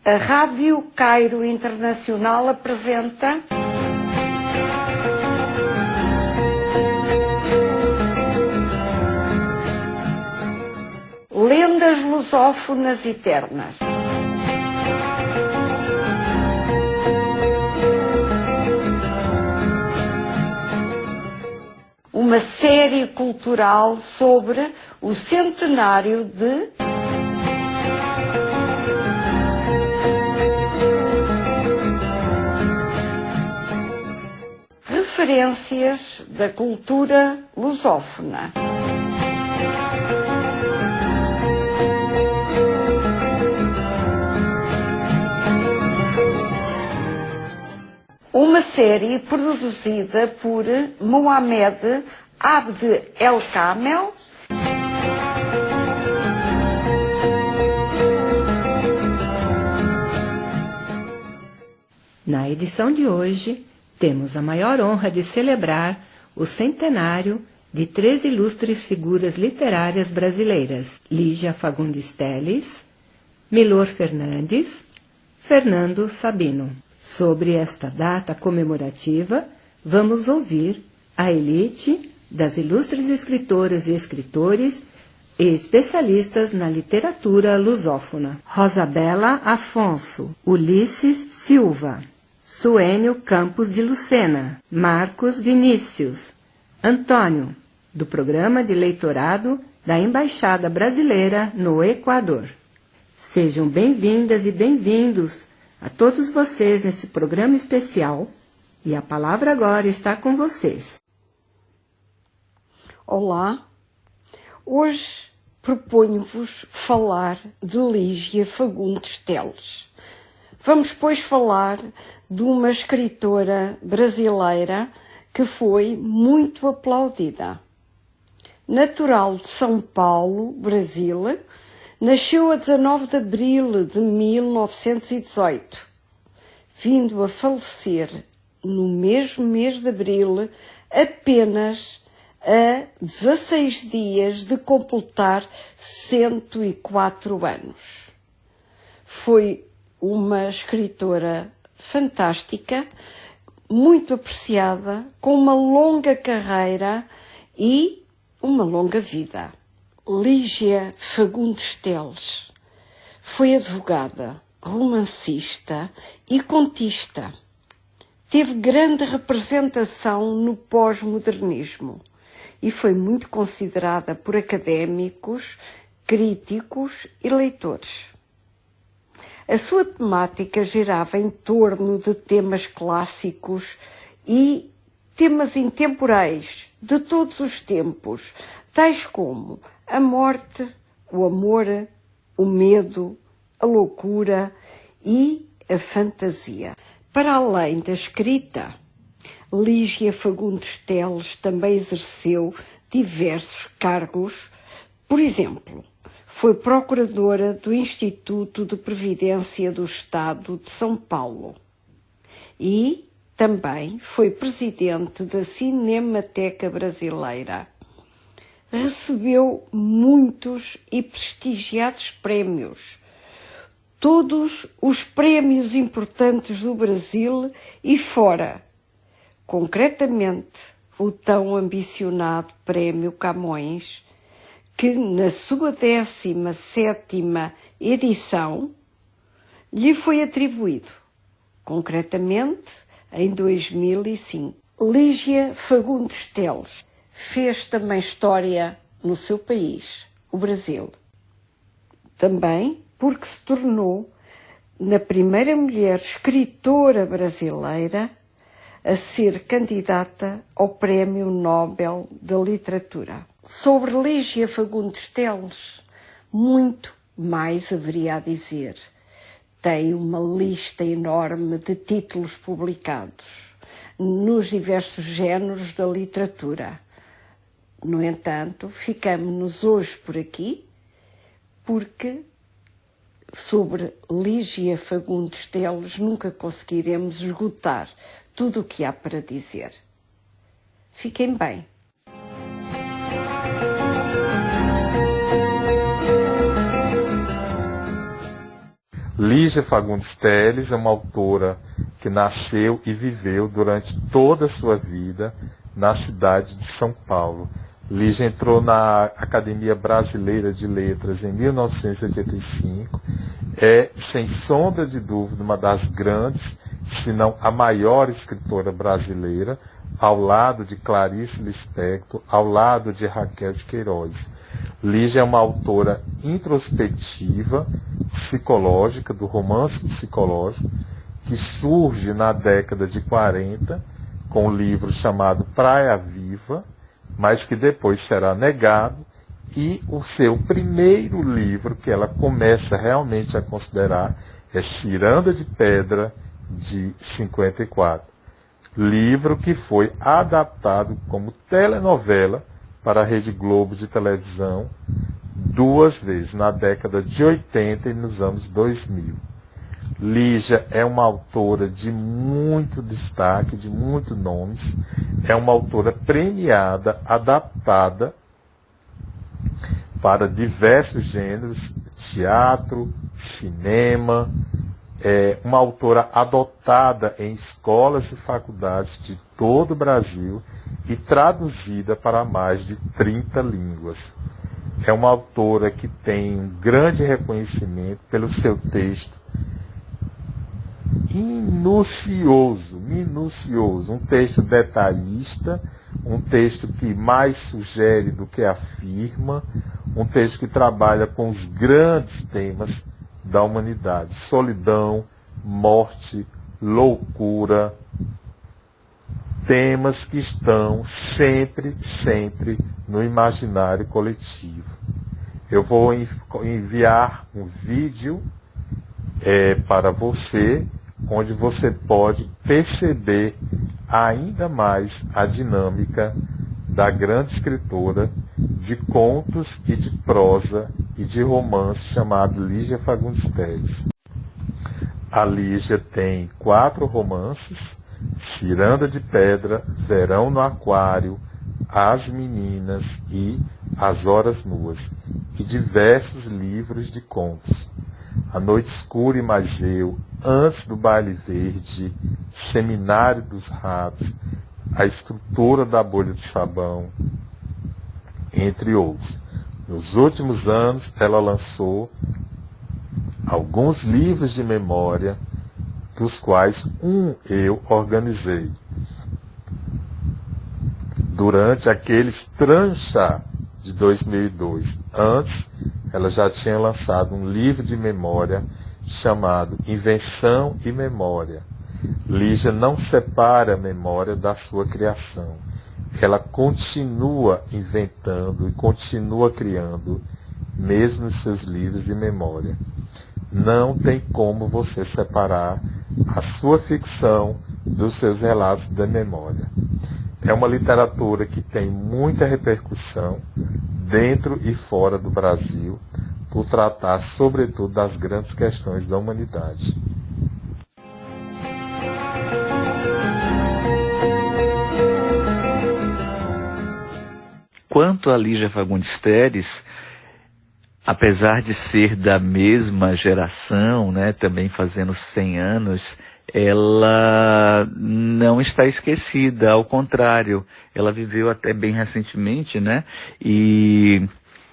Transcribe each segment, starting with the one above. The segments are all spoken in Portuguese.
A Rádio Cairo Internacional apresenta Lendas Lusófonas Eternas. Uma série cultural sobre o centenário de referências da cultura lusófona. Uma série produzida por Mohamed Abd El-Kamel Na edição de hoje, temos a maior honra de celebrar o centenário de 3 ilustres figuras literárias brasileiras: Lígia Fagundes Telles, Milor Fernandes, Fernando Sabino. Sobre esta data comemorativa, vamos ouvir a elite das ilustres escritoras e escritores e especialistas na literatura lusófona: Rosabela Afonso, Ulisses Silva, Suênio Campos de Lucena, Marcos Vinícius, Antônio, do Programa de Leitorado da Embaixada Brasileira no Equador. Sejam bem-vindas e bem-vindos a todos vocês nesse programa especial, e a palavra agora está com vocês. Olá, hoje proponho-vos falar de Lígia Fagundes Telles. Vamos, pois, falar de uma escritora brasileira que foi muito aplaudida. Natural de São Paulo, Brasil, nasceu a 19 de abril de 1918, vindo a falecer no mesmo mês de abril, apenas a 16 dias de completar 104 anos. Foi uma escritora fantástica, muito apreciada, com uma longa carreira e uma longa vida. Lígia Fagundes Telles foi advogada, romancista e contista. Teve grande representação no pós-modernismo e foi muito considerada por académicos, críticos e leitores. A sua temática girava em torno de temas clássicos e temas intemporais de todos os tempos, tais como a morte, o amor, o medo, a loucura e a fantasia. Para além da escrita, Lígia Fagundes Telles também exerceu diversos cargos. Por exemplo, foi procuradora do Instituto de Previdência do Estado de São Paulo e também foi presidente da Cinemateca Brasileira. Recebeu muitos e prestigiados prémios, todos os prémios importantes do Brasil e fora, concretamente o tão ambicionado Prémio Camões, que na sua 17ª edição lhe foi atribuído, concretamente em 2005. Lígia Fagundes Telles fez também história no seu país, o Brasil. Também porque se tornou na primeira mulher escritora brasileira a ser candidata ao Prémio Nobel da Literatura. Sobre Lígia Fagundes Telles, muito mais haveria a dizer. Tem uma lista enorme de títulos publicados nos diversos géneros da literatura. No entanto, ficamos-nos hoje por aqui, porque sobre Lígia Fagundes Telles nunca conseguiremos esgotar tudo o que há para dizer. Fiquem bem. Lígia Fagundes Telles é uma autora que nasceu e viveu durante toda a sua vida na cidade de São Paulo. Lígia entrou na Academia Brasileira de Letras em 1985. É, sem sombra de dúvida, uma das grandes, se não a maior escritora brasileira, ao lado de Clarice Lispector, ao lado de Raquel de Queiroz. Lígia é uma autora introspectiva, psicológica, do romance psicológico, que surge na década de 40, com um livro chamado Praia Viva, mas que depois será negado, e o seu primeiro livro, que ela começa realmente a considerar, é Ciranda de Pedra, de 54. Livro que foi adaptado como telenovela para a Rede Globo de televisão 2 vezes, na década de 80 e nos anos 2000. Lígia é uma autora de muito destaque, de muitos nomes, é uma autora premiada, adaptada para diversos gêneros, teatro, cinema, uma autora adotada em escolas e faculdades de todo o Brasil e traduzida para mais de 30 línguas. É uma autora que tem um grande reconhecimento pelo seu texto minucioso, um texto detalhista, um texto que mais sugere do que afirma, um texto que trabalha com os grandes temas da humanidade: solidão, morte, loucura, temas que estão sempre no imaginário coletivo. Eu vou enviar um vídeo para você, onde você pode perceber ainda mais a dinâmica da grande escritora de contos e de prosa e de romance chamada Lígia Fagundes Telles. A Lígia tem 4 romances: Ciranda de Pedra, Verão no Aquário, As Meninas e As Horas Nuas, e diversos livros de contos: A Noite Escura e Mais Eu, Antes do Baile Verde, Seminário dos Ratos, A Estrutura da Bolha de Sabão, entre outros. Nos últimos anos, ela lançou alguns livros de memória, dos quais eu organizei. Durante aqueles trancha de 2002. Antes, ela já tinha lançado um livro de memória chamado Invenção e Memória. Lígia não separa a memória da sua criação. Ela continua inventando e continua criando, mesmo nos seus livros de memória. Não tem como você separar a sua ficção dos seus relatos da memória. É uma literatura que tem muita repercussão dentro e fora do Brasil, por tratar, sobretudo, das grandes questões da humanidade. Quanto a Lígia Fagundes Telles, apesar de ser da mesma geração, né, também fazendo 100 anos, ela não está esquecida, ao contrário, ela viveu até bem recentemente, né, e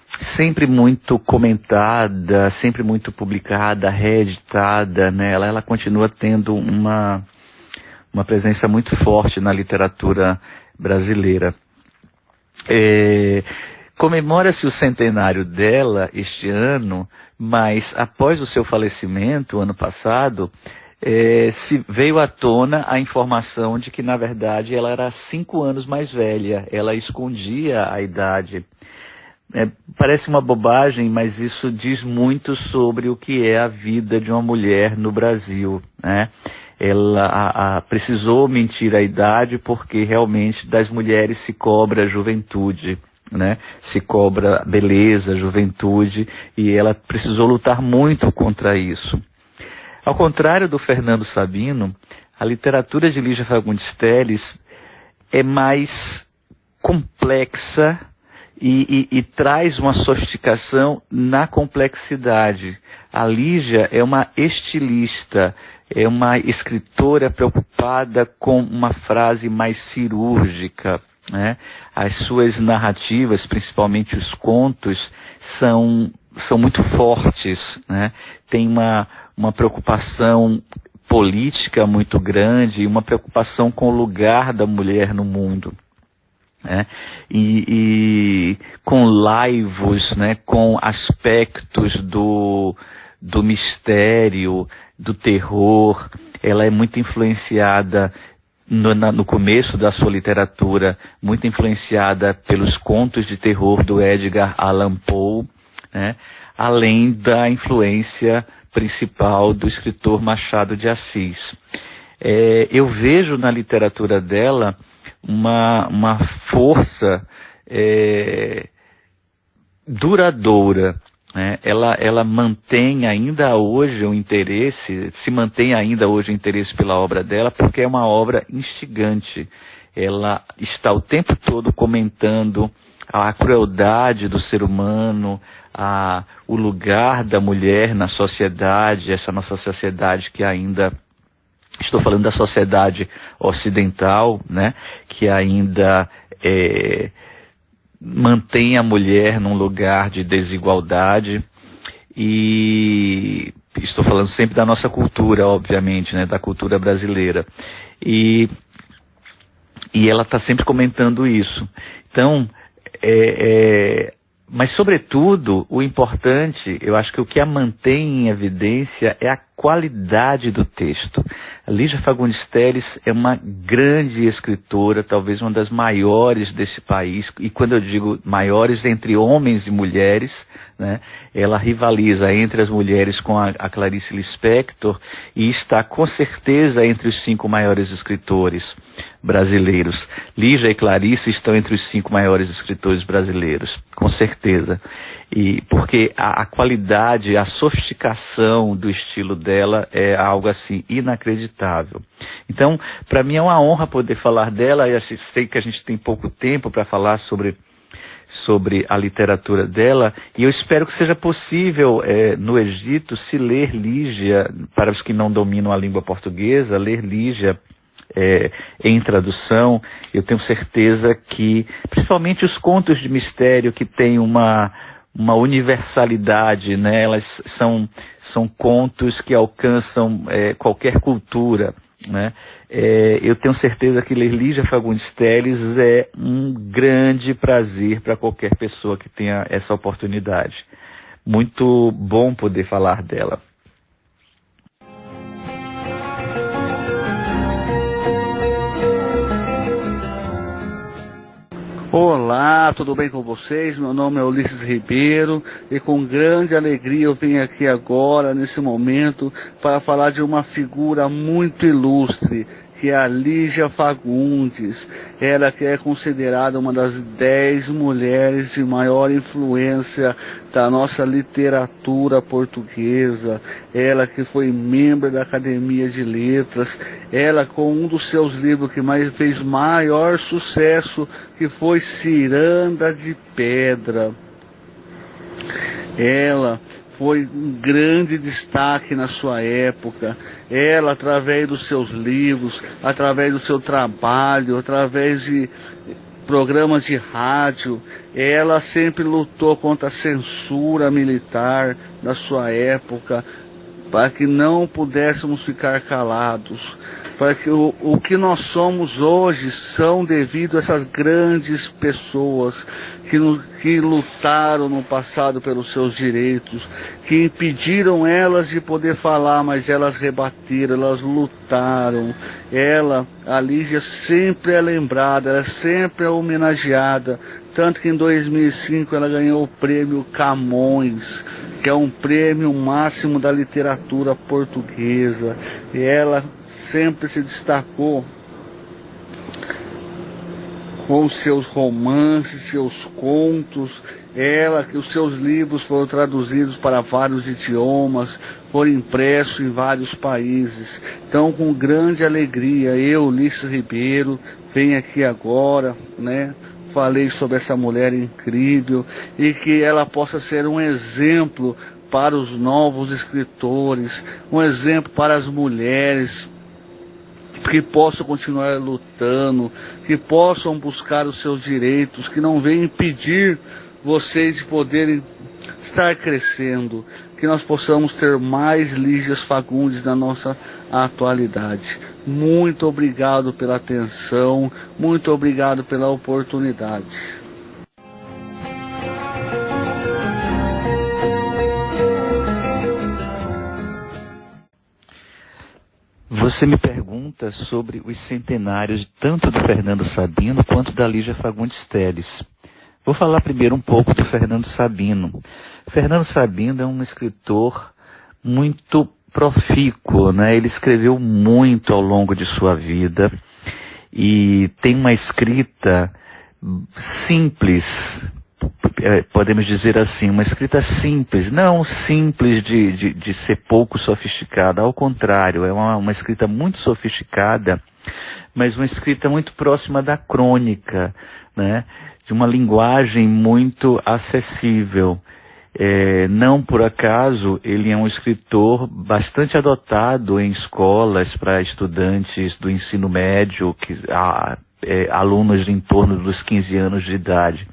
sempre muito comentada, sempre muito publicada, reeditada, né, ela continua tendo uma presença muito forte na literatura brasileira. Comemora-se o centenário dela este ano, mas após o seu falecimento, ano passado, se veio à tona a informação de que, na verdade, ela era 5 anos mais velha. Ela escondia a idade. Parece uma bobagem, mas isso diz muito sobre o que é a vida de uma mulher no Brasil, né? Ela precisou mentir a idade porque realmente das mulheres se cobra a juventude, né? Se cobra beleza, juventude, e ela precisou lutar muito contra isso. Ao contrário do Fernando Sabino, a literatura de Lígia Fagundes Telles é mais complexa e traz uma sofisticação na complexidade. A Lígia é uma estilista, é uma escritora preocupada com uma frase mais cirúrgica, né? As suas narrativas, principalmente os contos, são muito fortes, né? Tem uma preocupação política muito grande e uma preocupação com o lugar da mulher no mundo, né? E com laivos, né? Com aspectos do mistério, do terror. Ela é muito influenciada no começo da sua literatura, muito influenciada pelos contos de terror do Edgar Allan Poe, né? Além da influência principal do escritor Machado de Assis. Eu vejo na literatura dela uma força duradoura, né? Ela mantém ainda hoje o interesse, se mantém ainda hoje o interesse pela obra dela, porque é uma obra instigante. Ela está o tempo todo comentando a crueldade do ser humano, o lugar da mulher na sociedade, essa nossa sociedade que ainda, estou falando da sociedade ocidental, né, que ainda mantém a mulher num lugar de desigualdade, e estou falando sempre da nossa cultura, obviamente, né, da cultura brasileira. E ela está sempre comentando isso. Então, mas, sobretudo, o importante, eu acho que o que a mantém em evidência é a qualidade do texto. A Lígia Fagundes Telles é uma grande escritora, talvez uma das maiores desse país, e quando eu digo maiores, entre homens e mulheres, né, ela rivaliza entre as mulheres com a Clarice Lispector, e está com certeza entre os 5 maiores escritores brasileiros. Lígia e Clarice estão entre os 5 maiores escritores brasileiros, com certeza. E porque a qualidade, a sofisticação do estilo dela é algo assim inacreditável. Então, para mim é uma honra poder falar dela. Eu sei que a gente tem pouco tempo para falar sobre a literatura dela, e eu espero que seja possível no Egito se ler Lígia, para os que não dominam a língua portuguesa, ler Lígia em tradução. Eu tenho certeza que, principalmente os contos de mistério, que têm uma universalidade, né? Elas são contos que alcançam qualquer cultura, né? Eu tenho certeza que ler Lígia Fagundes Telles é um grande prazer para qualquer pessoa que tenha essa oportunidade. Muito bom poder falar dela. Olá, tudo bem com vocês? Meu nome é Ulisses Ribeiro e com grande alegria eu venho aqui agora, nesse momento, para falar de uma figura muito ilustre, que é a Lígia Fagundes. Ela que é considerada uma das 10 mulheres de maior influência da nossa literatura portuguesa. Ela que foi membro da Academia de Letras. Ela com um dos seus livros que fez maior sucesso, que foi Ciranda de Pedra. Ela foi um grande destaque na sua época. Ela, através dos seus livros, através do seu trabalho, através de programas de rádio, ela sempre lutou contra a censura militar da sua época, para que não pudéssemos ficar calados, para que o que nós somos hoje são devido a essas grandes pessoas que lutaram no passado pelos seus direitos, que impediram elas de poder falar, mas elas rebateram, elas lutaram. A Lígia, sempre é lembrada, ela sempre é homenageada, tanto que em 2005 ela ganhou o prêmio Camões, que é um prêmio máximo da literatura portuguesa, e ela sempre se destacou com seus romances, seus contos. Ela, que os seus livros foram traduzidos para vários idiomas, foram impressos em vários países. Então, com grande alegria, eu, Ulisses Ribeiro, venho aqui agora, né? Falei sobre essa mulher incrível, e que ela possa ser um exemplo para os novos escritores, um exemplo para as mulheres, que possam continuar lutando, que possam buscar os seus direitos, que não venham impedir vocês de poderem estar crescendo, que nós possamos ter mais Lígias Fagundes na nossa atualidade. Muito obrigado pela atenção, muito obrigado pela oportunidade. Você me pergunta sobre os centenários tanto do Fernando Sabino quanto da Lígia Fagundes Telles. Vou falar primeiro um pouco do Fernando Sabino. Fernando Sabino é um escritor muito profícuo, né? Ele escreveu muito ao longo de sua vida e tem uma escrita simples, podemos dizer assim, uma escrita simples, não simples de ser pouco sofisticada, ao contrário, é uma escrita muito sofisticada, mas uma escrita muito próxima da crônica, né? De uma linguagem muito acessível. Não por acaso, ele é um escritor bastante adotado em escolas para estudantes do ensino médio, alunos em torno dos 15 anos de idade.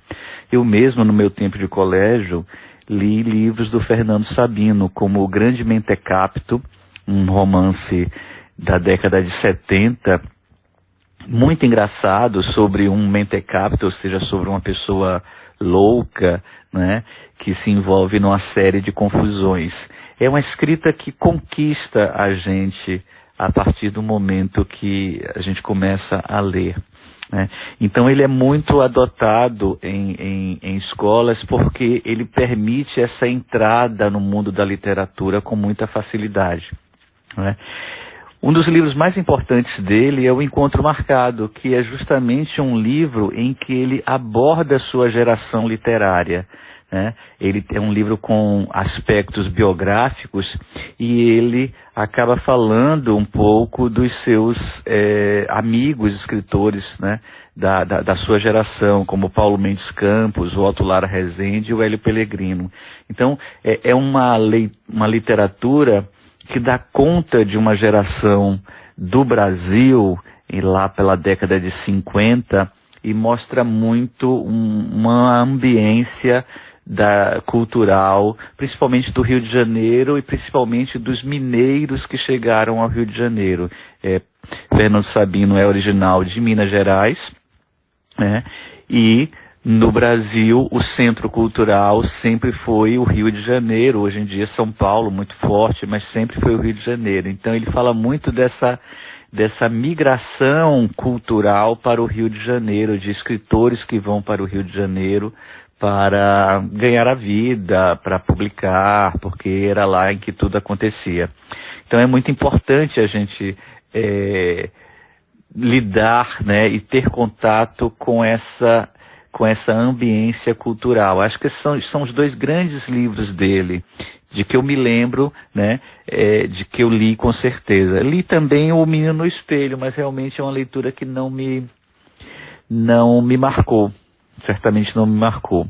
Eu mesmo, no meu tempo de colégio, li livros do Fernando Sabino, como O Grande Mentecapto, um romance da década de 70, muito engraçado, sobre um mentecapto, ou seja, sobre uma pessoa louca, né, que se envolve numa série de confusões. É uma escrita que conquista a gente a partir do momento que a gente começa a ler, né? Então ele é muito adotado em escolas porque ele permite essa entrada no mundo da literatura com muita facilidade, né? Um dos livros mais importantes dele é O Encontro Marcado, que é justamente um livro em que ele aborda a sua geração literária, né? Ele é um livro com aspectos biográficos e ele acaba falando um pouco dos seus amigos escritores, né? Da sua geração, como Paulo Mendes Campos, o Otto Lara Rezende e o Hélio Pellegrino. Então, é uma literatura que dá conta de uma geração do Brasil, e lá pela década de 50, e mostra muito uma ambiência cultural, principalmente do Rio de Janeiro e principalmente dos mineiros que chegaram ao Rio de Janeiro. Fernando Sabino é original de Minas Gerais, né? E no Brasil, o centro cultural sempre foi o Rio de Janeiro. Hoje em dia, São Paulo, muito forte, mas sempre foi o Rio de Janeiro. Então, ele fala muito dessa migração cultural para o Rio de Janeiro, de escritores que vão para o Rio de Janeiro para ganhar a vida, para publicar, porque era lá em que tudo acontecia. Então, é muito importante a gente lidar, né, e ter contato com essa ambiência cultural. Acho que são os dois grandes livros dele, de que eu me lembro, né, de que eu li com certeza. Li também O Menino no Espelho, mas realmente é uma leitura que não me marcou. Certamente não me marcou.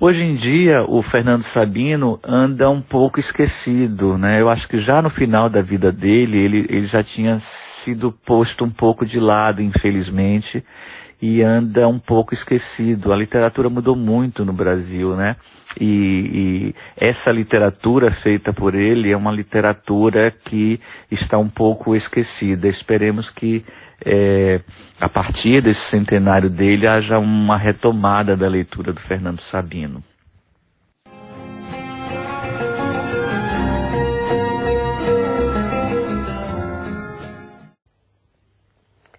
Hoje em dia, o Fernando Sabino anda um pouco esquecido, né? Eu acho que já no final da vida dele, ele já tinha sido posto um pouco de lado, infelizmente, e anda um pouco esquecido. A literatura mudou muito no Brasil, né? E essa literatura feita por ele é uma literatura que está um pouco esquecida. Esperemos que a partir desse centenário dele haja uma retomada da leitura do Fernando Sabino.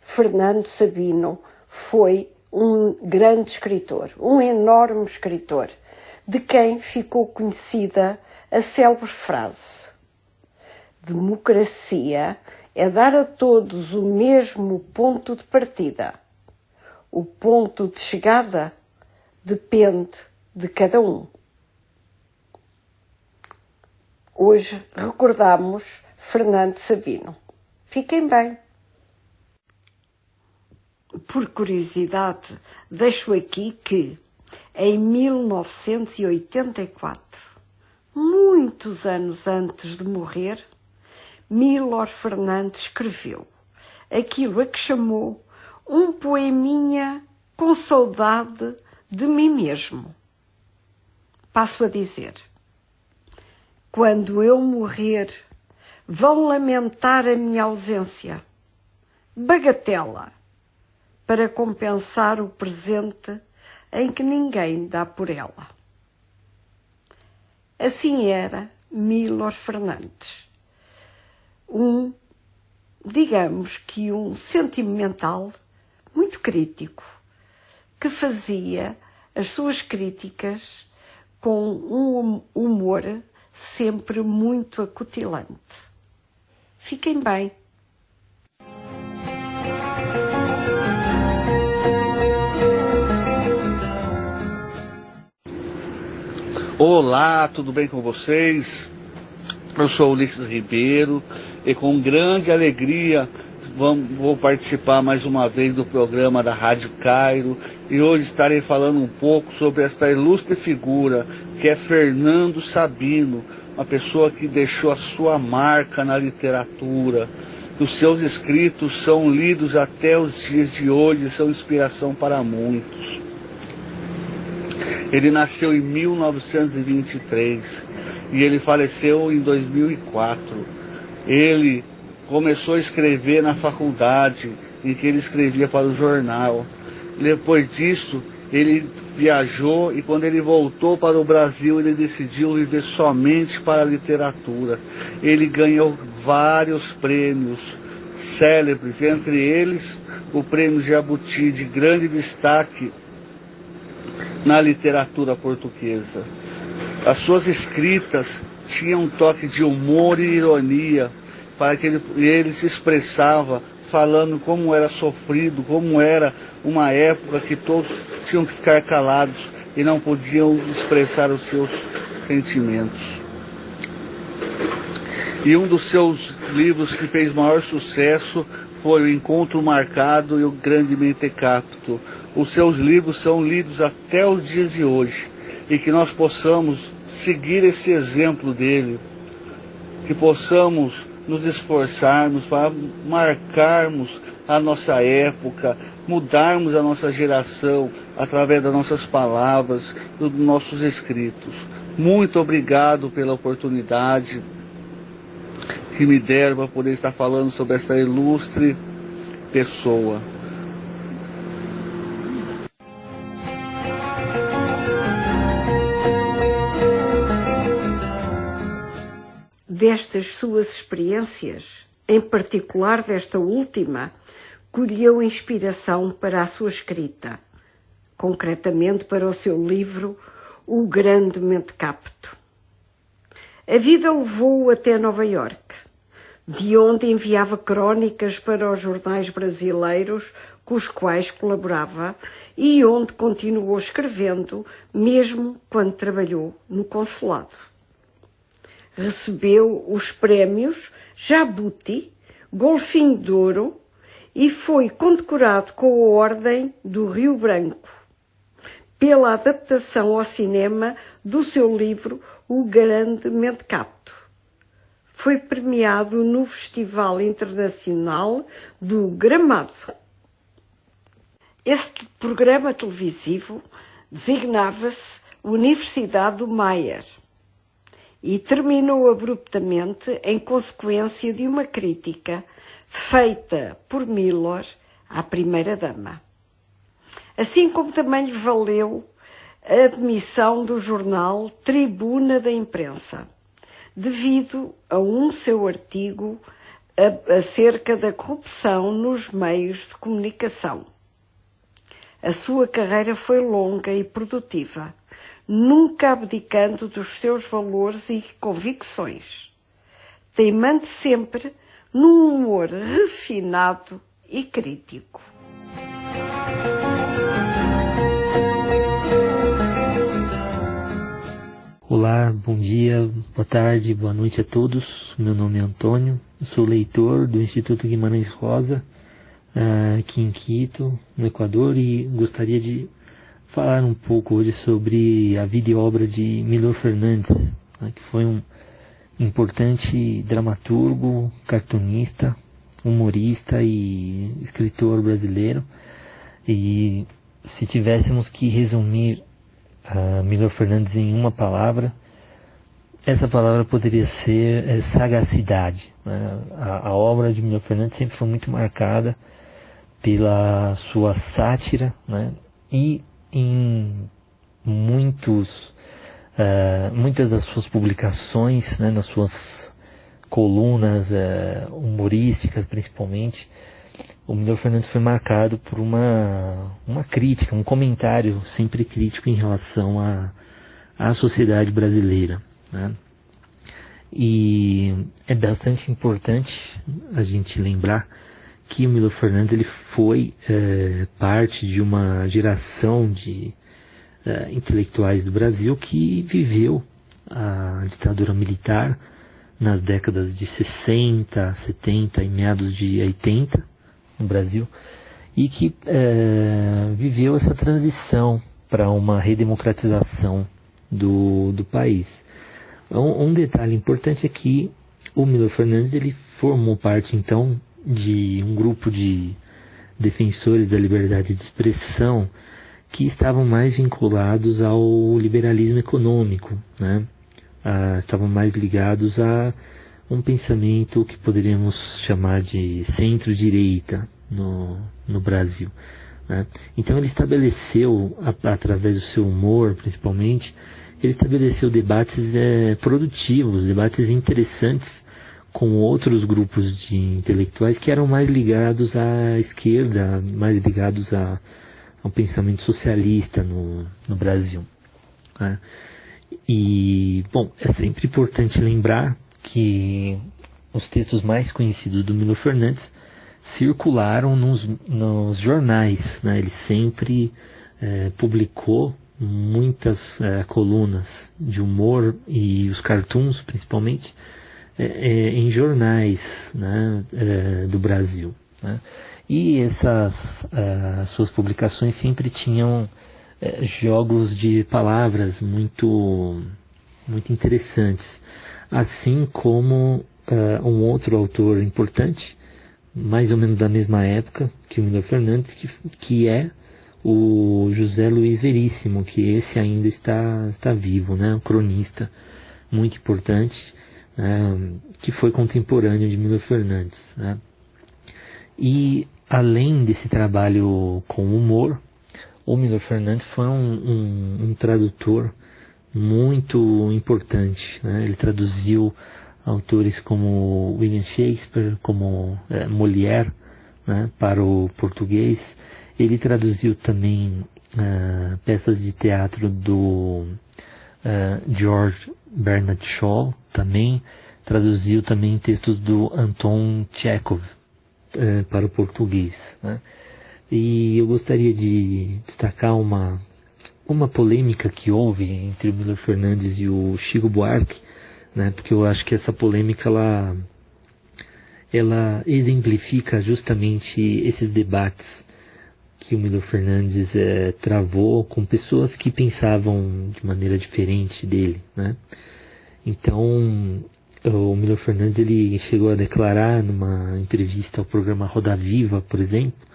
Fernando Sabino foi um grande escritor, um enorme escritor, de quem ficou conhecida a célebre frase: democracia é dar a todos o mesmo ponto de partida. O ponto de chegada depende de cada um. Hoje recordamos Fernando Sabino. Fiquem bem. Por curiosidade, deixo aqui que, em 1984, muitos anos antes de morrer, Milor Fernandes escreveu aquilo a que chamou um poeminha com saudade de mim mesmo. Passo a dizer: quando eu morrer, vão lamentar a minha ausência. Bagatela, para compensar o presente em que ninguém dá por ela. Assim era Milor Fernandes. Digamos que um sentimental muito crítico, que fazia as suas críticas com um humor sempre muito acutilante. Fiquem bem. Olá, tudo bem com vocês? Eu sou Ulisses Ribeiro e com grande alegria vou participar mais uma vez do programa da Rádio Cairo e hoje estarei falando um pouco sobre esta ilustre figura que é Fernando Sabino, uma pessoa que deixou a sua marca na literatura. Os seus escritos são lidos até os dias de hoje e são inspiração para muitos. Ele nasceu em 1923 e ele faleceu em 2004. Ele começou a escrever na faculdade, em que ele escrevia para o jornal. Depois disso, ele viajou e quando ele voltou para o Brasil, ele decidiu viver somente para a literatura. Ele ganhou vários prêmios célebres, entre eles o Prêmio Jabuti, de grande destaque na literatura portuguesa. As suas escritas tinham um toque de humor e ironia, para que ele se expressava falando como era sofrido, como era uma época que todos tinham que ficar calados e não podiam expressar os seus sentimentos. E um dos seus livros que fez maior sucesso foi O Encontro Marcado e O Grande Mentecato. Os seus livros são lidos até os dias de hoje e que nós possamos seguir esse exemplo dele, que possamos nos esforçarmos para marcarmos a nossa época, mudarmos a nossa geração através das nossas palavras, dos nossos escritos. Muito obrigado pela oportunidade que me deram para poder estar falando sobre essa ilustre pessoa. Destas suas experiências, em particular desta última, colheu inspiração para a sua escrita, concretamente para o seu livro O Grande Mentecato. A vida levou-o até Nova Iorque, de onde enviava crónicas para os jornais brasileiros com os quais colaborava e onde continuou escrevendo, mesmo quando trabalhou no consulado. Recebeu os prémios Jabuti, Golfinho de Ouro e foi condecorado com a Ordem do Rio Branco pela adaptação ao cinema do seu livro O Grande Mentecato. Foi premiado no Festival Internacional do Gramado. Este programa televisivo designava-se Universidade do Maier e terminou abruptamente em consequência de uma crítica feita por Milor à primeira-dama. Assim como também lhe valeu a admissão do jornal Tribuna da Imprensa, devido a um seu artigo acerca da corrupção nos meios de comunicação. A sua carreira foi longa e produtiva, nunca abdicando dos seus valores e convicções, teimando sempre num humor refinado e crítico. Olá, bom dia, boa tarde, boa noite a todos. Meu nome é Antônio, sou leitor do Instituto Guimarães Rosa, aqui em Quito, no Equador, e gostaria de falar um pouco hoje sobre a vida e obra de Milor Fernandes, né, que foi um importante dramaturgo, cartunista, humorista e escritor brasileiro. E se tivéssemos que resumir Milor Fernandes em uma palavra, essa palavra poderia ser sagacidade, né? A obra de Milor Fernandes sempre foi muito marcada pela sua sátira, né? E em muitas das suas publicações, né, nas suas colunas humorísticas principalmente, o Milor Fernandes foi marcado por uma crítica, um comentário sempre crítico em relação à sociedade brasileira, né? E é bastante importante a gente lembrar que o Milor Fernandes ele foi parte de uma geração de intelectuais do Brasil que viveu a ditadura militar nas décadas de 60, 70 e meados de 80 no Brasil, e que viveu essa transição para uma redemocratização do país. Um detalhe importante é que o Milor Fernandes ele formou parte então de um grupo de defensores da liberdade de expressão que estavam mais vinculados ao liberalismo econômico, né? Estavam mais ligados a um pensamento que poderíamos chamar de centro-direita no Brasil, né? Então ele estabeleceu, através do seu humor principalmente, ele estabeleceu debates produtivos, debates interessantes com outros grupos de intelectuais que eram mais ligados à esquerda, mais ligados ao pensamento socialista no Brasil, né? E, bom, é sempre importante lembrar que os textos mais conhecidos do Milor Fernandes circularam nos jornais, né? Ele sempre publicou muitas colunas de humor e os cartoons, principalmente, em jornais, né, do Brasil, né? E essas suas publicações sempre tinham jogos de palavras muito interessantes, assim como um outro autor importante, mais ou menos da mesma época que o Milor Fernandes, que é o José Luiz Veríssimo, que esse ainda está vivo, né? Um cronista muito importante, que foi contemporâneo de Milor Fernandes, né? E além desse trabalho com humor, o Milor Fernandes foi um tradutor muito importante, né? Ele traduziu autores como William Shakespeare, como Molière, né, para o português. Ele traduziu também peças de teatro do George Bernard Shaw, também traduziu também textos do Anton Chekhov para o português, né? E eu gostaria de destacar uma polêmica que houve entre o Milor Fernandes e o Chico Buarque, né? Porque eu acho que essa polêmica ela exemplifica justamente esses debates que o Milor Fernandes travou com pessoas que pensavam de maneira diferente dele, né? Então, o Milor Fernandes ele chegou a declarar numa entrevista ao programa Roda Viva, por exemplo,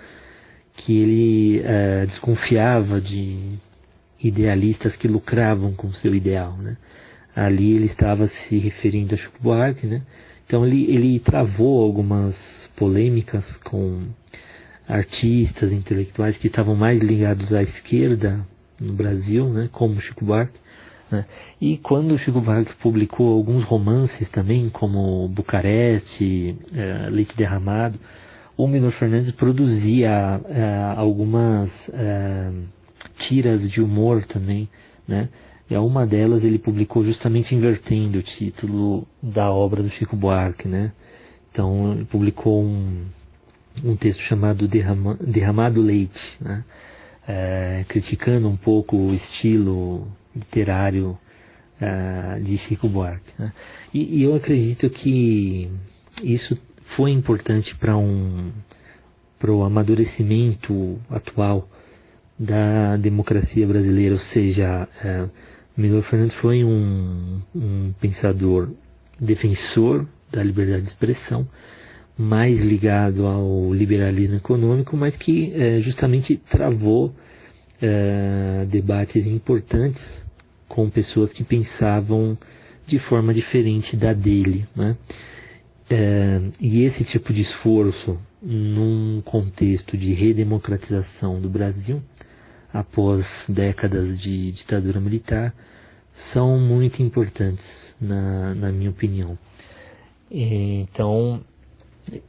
que ele desconfiava de idealistas que lucravam com seu ideal, né? Ali ele estava se referindo a Chico Buarque, né? Então ele travou algumas polêmicas com artistas, intelectuais que estavam mais ligados à esquerda no Brasil, né? Como Chico Buarque, né? E quando o Chico Buarque publicou alguns romances também, como Bucareste, Leite Derramado, o Milor Fernandes produzia algumas tiras de humor também, né? E a uma delas ele publicou justamente invertendo o título da obra do Chico Buarque, né? Então ele publicou um texto chamado Derramado Leite, né? Criticando um pouco o estilo literário de Chico Buarque, né? E eu acredito que isso foi importante para o amadurecimento atual da democracia brasileira, ou seja, Milor Fernandes foi um pensador defensor da liberdade de expressão, mais ligado ao liberalismo econômico, mas que justamente travou debates importantes com pessoas que pensavam de forma diferente da dele, né? E esse tipo de esforço, num contexto de redemocratização do Brasil, após décadas de ditadura militar, são muito importantes, na minha opinião. Então,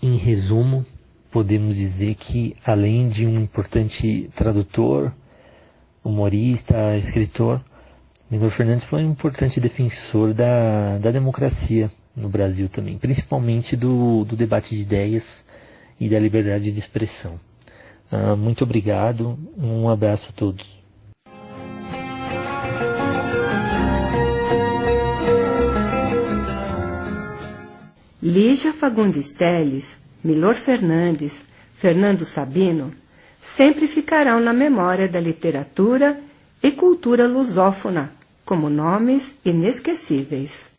em resumo, podemos dizer que, além de um importante tradutor, humorista, escritor, Milor Fernandes foi um importante defensor da democracia no Brasil também, principalmente do debate de ideias e da liberdade de expressão. Muito obrigado, um abraço a todos. Lígia Fagundes Telles, Milor Fernandes, Fernando Sabino, sempre ficarão na memória da literatura e cultura lusófona como nomes inesquecíveis.